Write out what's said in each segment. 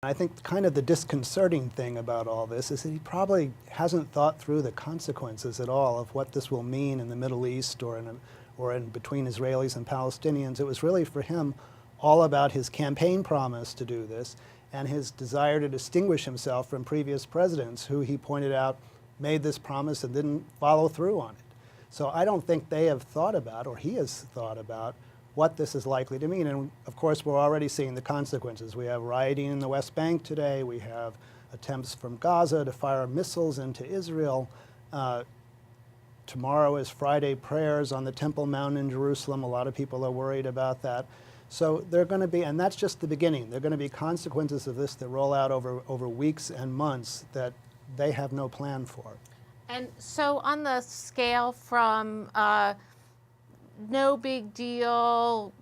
I think kind of the disconcerting thing about all this is that he probably hasn't thought through the consequences at all of what this will mean in the Middle East or in between Israelis and Palestinians. It was really for him all about his campaign promise to do this and his desire to distinguish himself from previous presidents who he pointed out made this promise and didn't follow through on it. So I don't think they have thought about, or he has thought about, what this is likely to mean. And of course, we're already seeing the consequences. We have rioting in the West Bank today. We have attempts from Gaza to fire missiles into Israel. Tomorrow is Friday prayers on the Temple Mount in Jerusalem. A lot of people are worried about that. So they're going to be, and that's just the beginning, there are going to be consequences of this that roll out over weeks and months that they have no plan for. And so on the scale from no big deal,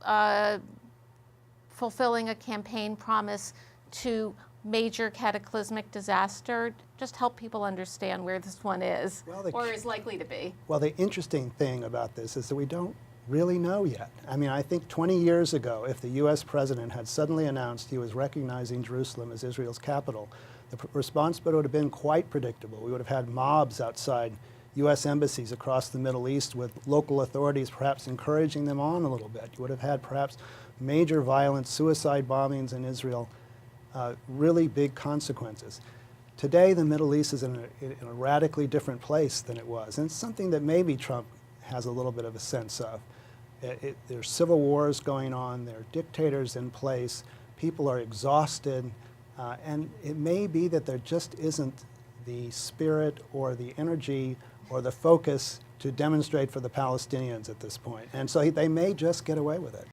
fulfilling a campaign promise to major cataclysmic disaster, just help people understand where this one is, or is likely to be. Well, the interesting thing about this is that we don't really know yet. I mean, I think 20 years ago, if the US president had suddenly announced he was recognizing Jerusalem as Israel's capital, the response would have been quite predictable. We would have had mobs outside US embassies across the Middle East with local authorities perhaps encouraging them on a little bit. You would have had perhaps major violent suicide bombings in Israel, really big consequences. Today, the Middle East is in a radically different place than it was, and it's something that maybe Trump has a little bit of a sense of. There's civil wars going on, there are dictators in place, people are exhausted, and it may be that there just isn't the spirit or the energy or the focus to demonstrate for the Palestinians at this point. And so they may just get away with it.